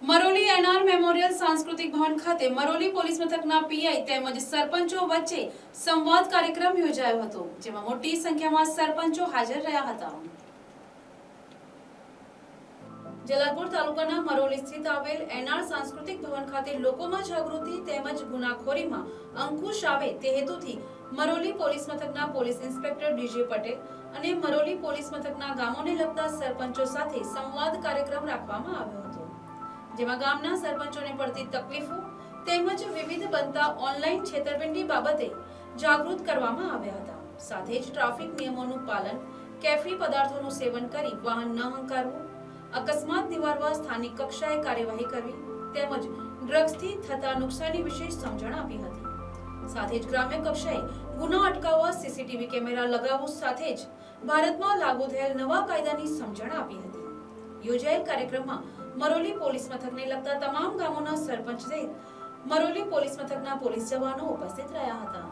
Maroli NR memorial સાંસ્કૃતિક ભવન ખાતે Maroli police મથકના પીઆઈ તેમજ સરપંચો વચ્ચે સંવાદ કાર્યક્રમ યોજાયો હતો, જેમાં મોટી સંખ્યામાં સરપંચો હાજર રહ્યા હતા. જલાલપુર તાલુકાના મરોલી સ્થિત આવેલ એનઆર સાંસ્કૃતિક ભવન ખાતે લોકોમાં જાગૃતિ તેમજ ગુનાખોરીમાં અંકુશ આવે તે હેતુથી મરોલી પોલીસ મથકના પોલીસ ઇન્સ્પેક્ટર ડીજે પટેલ અને મરોલી પોલીસ મથકના ગામોને લગતા સરપંચો સાથે સંવાદ કાર્યક્રમ રાખવામાં આવ્યો હતો, જેમાં ગામના સરપંચોને પડતી તકલીફો તેમજ વિવિધ બનતા ઓનલાઈન છેતરપિંડી બાબતે જાગૃત કરવામાં આવ્યા હતા. સાથે જ ટ્રાફિક નિયમોનું પાલન, કેફી પદાર્થોનું સેવન કરી વાહન ન હંકારવું, અકસ્માત નિવારવા સ્થાનિક કક્ષાએ કાર્યવાહી કરવી તેમજ ડ્રગ્સથી થતા નુકસાની વિશે સમજણ આપી હતી. સાથે જ ગ્રામ્ય કક્ષાએ ગુના અટકાવવા સીસીટીવી કેમેરા લગાવવું સાથે જ ભારતમાં લાગુ થયેલ નવા કાયદાની સમજણ આપી હતી. યોજાયેલ કાર્યક્રમમાં મરોલી પોલીસ મથકને લગતા તમામ ગામોના સરપંચ સહિત મરોલી પોલીસ મથકના પોલીસ જવાનો ઉપસ્થિત રહ્યા હતા.